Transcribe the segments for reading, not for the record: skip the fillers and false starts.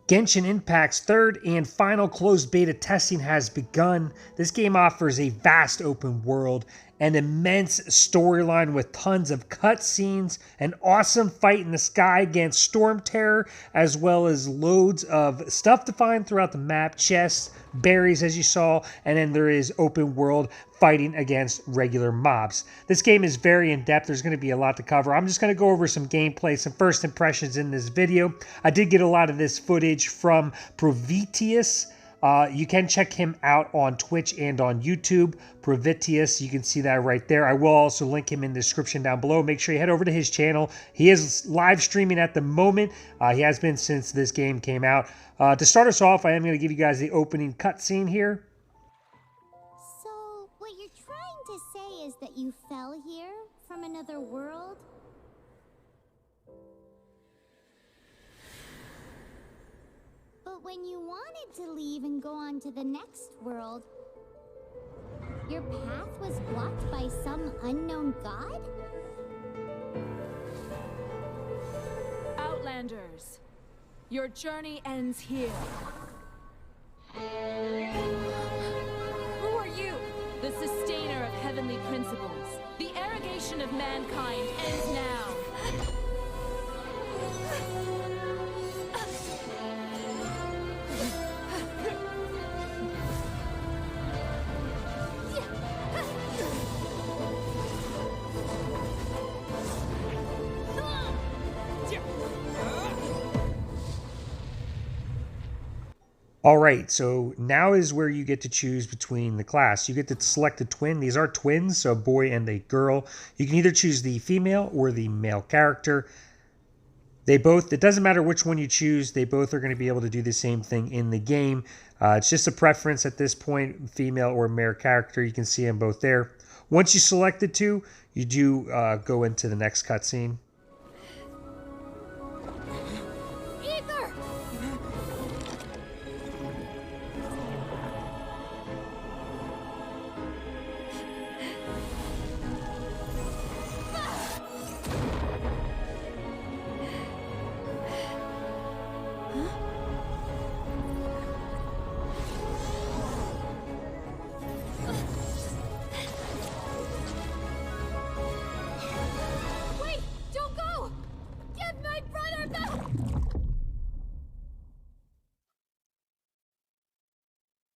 Genshin Impact's third and final closed beta testing has begun. This game offers a vast open world, an immense storyline with tons of cutscenes, an awesome fight in the sky against Storm Terror, as well as loads of stuff to find throughout the map, chests, berries as you saw, and then there is open world fighting against regular mobs. This game is very in-depth. There's going to be a lot to cover. I'm just going to go over some gameplay, some first impressions in this video. I did get a lot of this footage from Proviteus. You can check him out on Twitch and on YouTube. Proviteus, you can see that right there. I will also link him in the description down below. Make sure you head over to his channel. He is live streaming at the moment. He has been since this game came out. To start us off, I am going to give you guys the opening cutscene here. So, what you're trying to say is that you fell here from another world? But when you wanted to leave and go on to the next world, your path was blocked by some unknown god? Outlanders, your journey ends here. Who are you? The sustainer of heavenly principles. The arrogation of mankind ends now. All right, so now is where you get to choose between the class. You get to select a twin. These are twins, so a boy and a girl. You can either choose the female or the male character. It doesn't matter which one you choose, they both are going to be able to do the same thing in the game. It's just a preference at this point, female or male character. You can see them both there. Once you select the two, you do go into the next cutscene.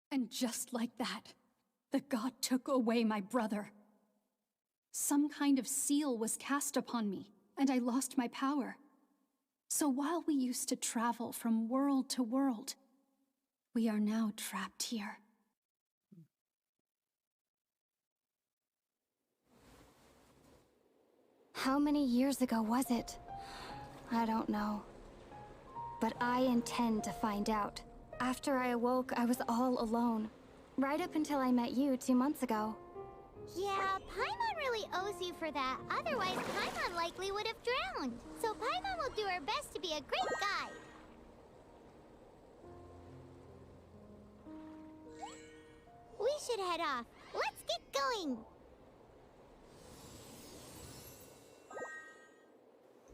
And just like that, the god took away my brother. Some kind of seal was cast upon me, and I lost my power. So while we used to travel from world to world, we are now trapped here. How many years ago was it? I don't know. But I intend to find out. After I awoke, I was all alone. Right up until I met you 2 months ago. Yeah, Paimon really owes you for that. Otherwise, Paimon likely would have drowned. So Paimon will do her best to be a great guide. We should head off. Let's get going.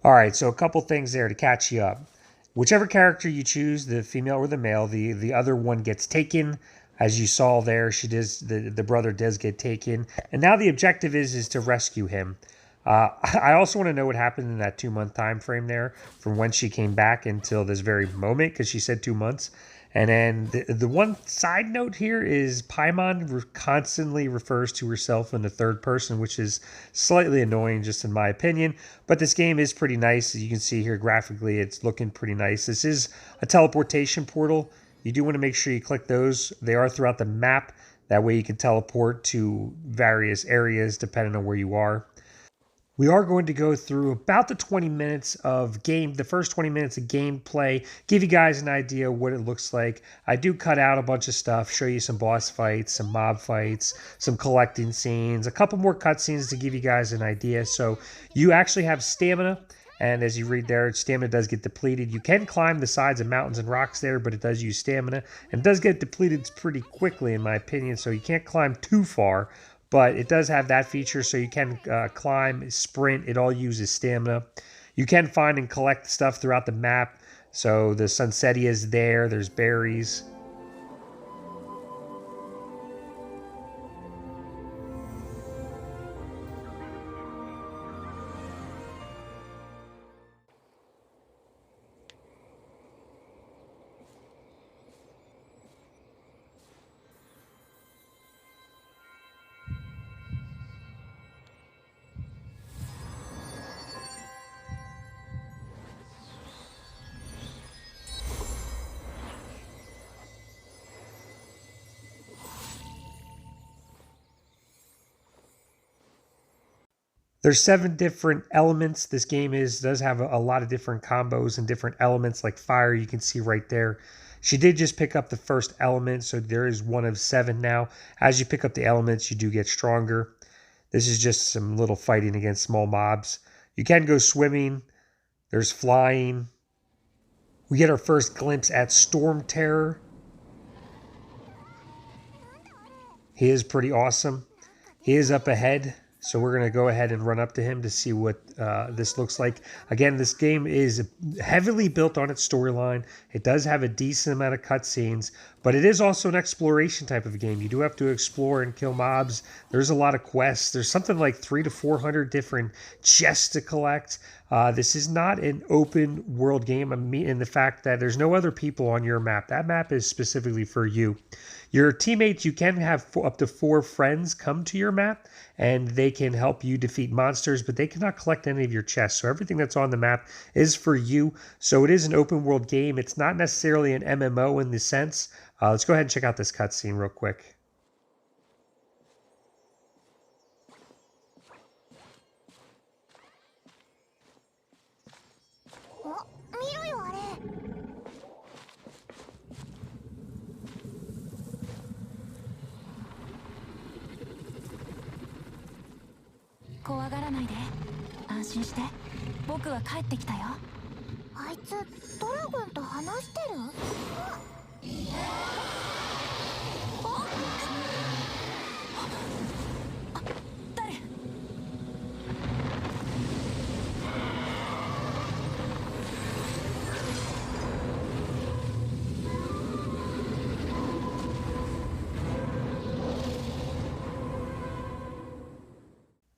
All right, so a couple things there to catch you up. Whichever character you choose, the female or the male, the other one gets taken. As you saw there, the brother does get taken. And now the objective is to rescue him. I also want to know what happened in that 2-month time frame there from when she came back until this very moment, because she said 2 months. And then the one side note here is Paimon constantly refers to herself in the third person, which is slightly annoying, just in my opinion. But this game is pretty nice. As you can see here graphically, it's looking pretty nice. This is a teleportation portal. You do want to make sure you click those. They are throughout the map. That way you can teleport to various areas depending on where you are. We are going to go through about the 20 minutes of the first 20 minutes of gameplay, give you guys an idea what it looks like. I do cut out a bunch of stuff, show you some boss fights, some mob fights, some collecting scenes, a couple more cutscenes to give you guys an idea. So you actually have stamina, and as you read there, stamina does get depleted. You can climb the sides of mountains and rocks there, but it does use stamina, and does get depleted pretty quickly in my opinion, so you can't climb too far. But it does have that feature, so you can climb, sprint. It all uses stamina. You can find and collect stuff throughout the map. So the sunsettia is there. There's berries. There's 7 different elements. This game does have a lot of different combos and different elements like fire. You can see right there. She did just pick up the first element, so there is 1 of 7 now. As you pick up the elements, you do get stronger. This is just some little fighting against small mobs. You can go swimming. There's flying. We get our first glimpse at Storm Terror. He is pretty awesome. He is up ahead. So we're going to go ahead and run up to him to see what this looks like. Again, this game is heavily built on its storyline. It does have a decent amount of cutscenes, but it is also an exploration type of game. You do have to explore and kill mobs. There's a lot of quests. There's something like 300 to 400 different chests to collect. This is not an open world game in the fact that there's no other people on your map. That map is specifically for you. Your teammates, you can have up to 4 friends come to your map, and they can help you defeat monsters, but they cannot collect any of your chests. So everything that's on the map is for you. So it is an open world game. It's not necessarily an MMO in the sense. Let's go ahead and check out this cutscene real quick.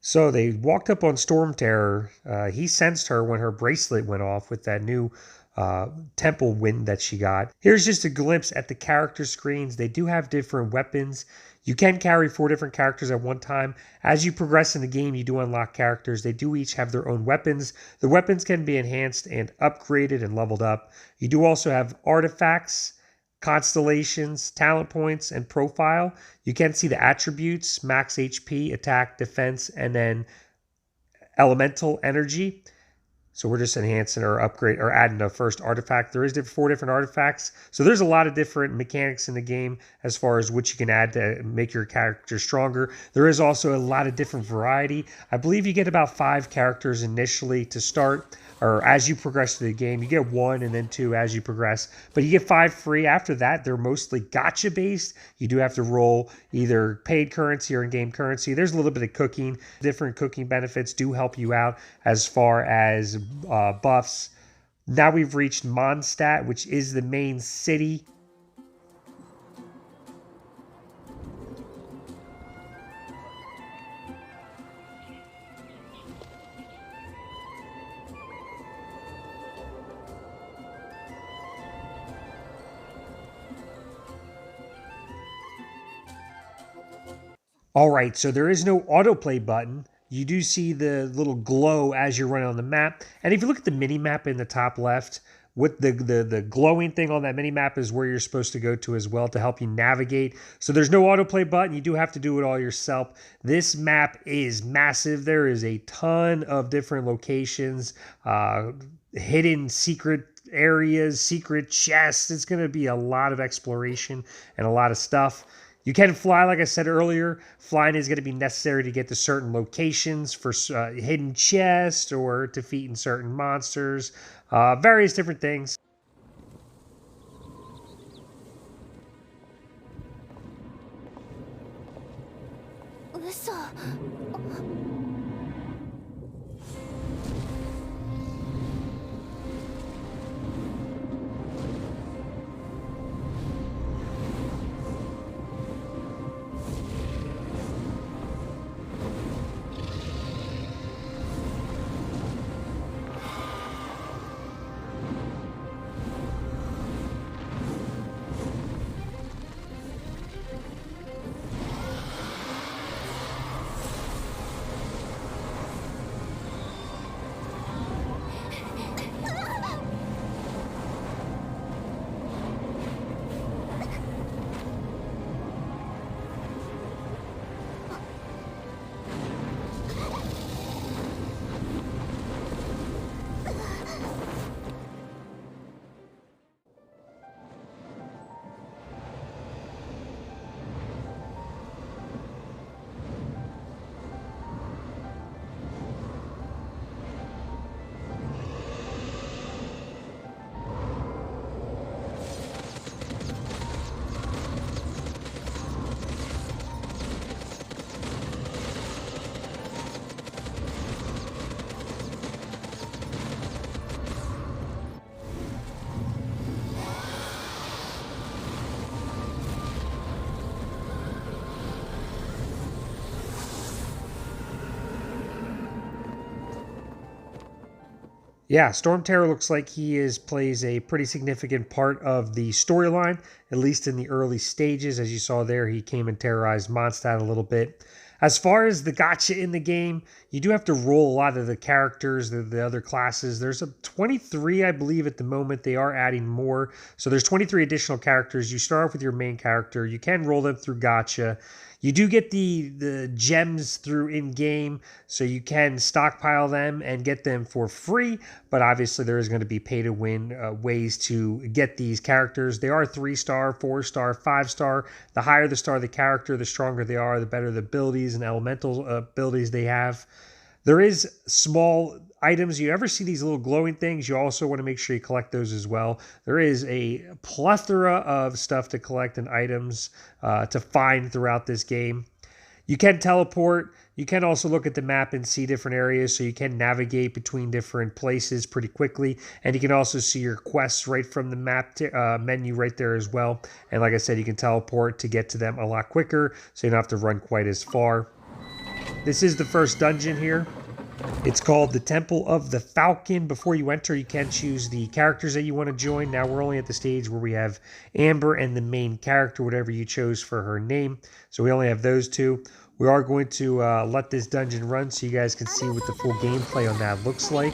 So they walked up on Storm Terror. He sensed her when her bracelet went off with that new temple wind that she got. Here's just a glimpse at the character screens. They do have different weapons. You can carry 4 different characters at one time. As you progress in the game, you do unlock characters. They do each have their own weapons. The weapons can be enhanced and upgraded and leveled up. You do also have artifacts, constellations, talent points, and profile. You can see the attributes: max HP, attack, defense, and then elemental energy. So we're just enhancing or upgrade or adding a first artifact. There is 4 different artifacts. So there's a lot of different mechanics in the game as far as what you can add to make your character stronger. There is also a lot of different variety. I believe you get about 5 characters initially to start, or as you progress through the game. You get 1 and then 2 as you progress, but you get 5 free. After that, they're mostly gacha based. You do have to roll either paid currency or in-game currency. There's a little bit of cooking. Different cooking benefits do help you out as far as buffs. Now we've reached Mondstadt, which is the main city. All right, so there is no autoplay button. You do see the little glow as you're running on the map. And if you look at the mini map in the top left, with the glowing thing on that mini map is where you're supposed to go to as well to help you navigate. So there's no autoplay button. You do have to do it all yourself. This map is massive. There is a ton of different locations, hidden secret areas, secret chests. It's going to be a lot of exploration and a lot of stuff. You can fly, like I said earlier. Flying is going to be necessary to get to certain locations for hidden chests or defeating certain monsters, various different things. Yeah, Storm Terror looks like plays a pretty significant part of the storyline, at least in the early stages. As you saw there, he came and terrorized Mondstadt a little bit. As far as the gacha in the game, you do have to roll a lot of the characters, the other classes. There's a 23, I believe, at the moment. They are adding more. So there's 23 additional characters. You start off with your main character. You can roll them through gacha. You do get the gems through in-game, so you can stockpile them and get them for free, but obviously there is going to be pay-to-win ways to get these characters. They are 3-star, 4-star, 5-star. The higher the star of the character, the stronger they are, the better the abilities and elemental abilities they have. There is small items. You ever see these little glowing things? You also want to make sure you collect those as well. There is a plethora of stuff to collect and items to find throughout this game. You can teleport. You can also look at the map and see different areas, so you can navigate between different places pretty quickly. And you can also see your quests right from the map menu right there as well. And like I said, you can teleport to get to them a lot quicker, so you don't have to run quite as far. This is the first dungeon here. It's called the Temple of the Falcon. Before you enter, you can choose the characters that you want to join. Now we're only at the stage where we have Amber and the main character, whatever you chose for her name. So we only have those two. We are going to let this dungeon run so you guys can see what the full gameplay on that looks like.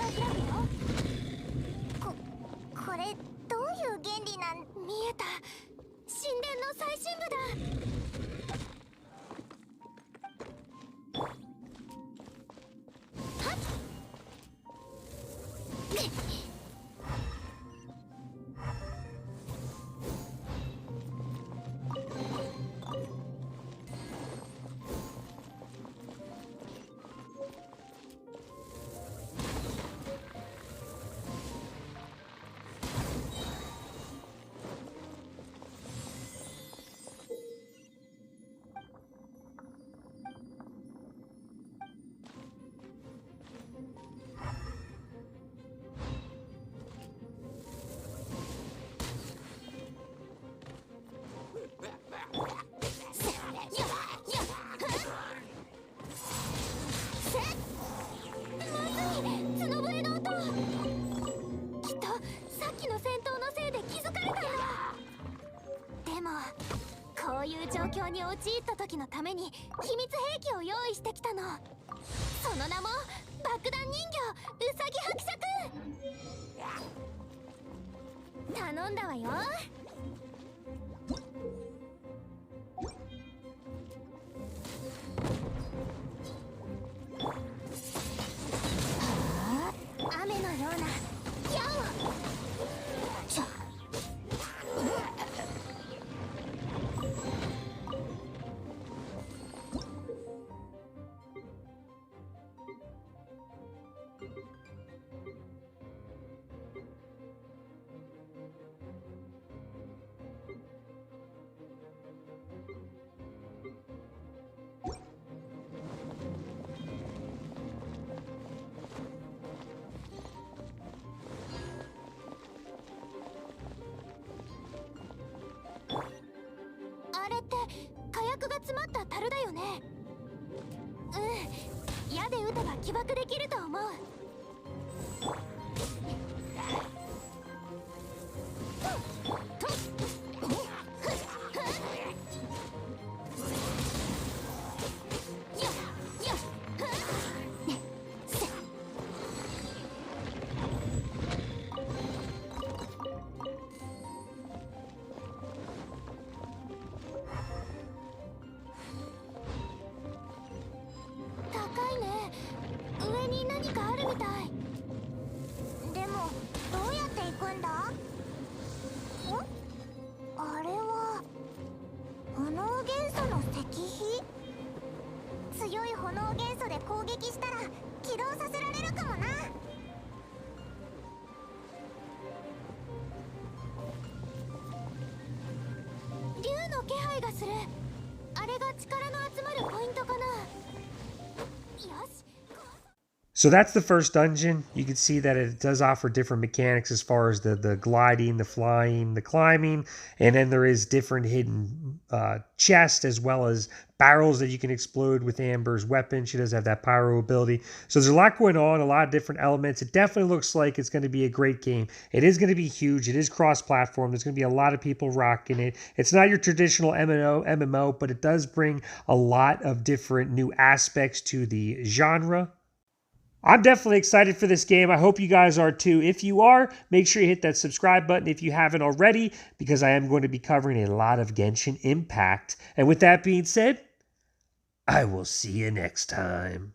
So that's the first dungeon. You can see that it does offer different mechanics as far as the gliding, the flying, the climbing, and then there is different hidden chests as well as barrels that you can explode with Amber's weapon. She does have that pyro ability. So there's a lot going on, a lot of different elements. It definitely looks like it's going to be a great game. It is going to be huge. It is cross-platform. There's going to be a lot of people rocking it. It's not your traditional MMO, but it does bring a lot of different new aspects to the genre. I'm definitely excited for this game. I hope you guys are too. If you are, make sure you hit that subscribe button if you haven't already, because I am going to be covering a lot of Genshin Impact. And with that being said, I will see you next time.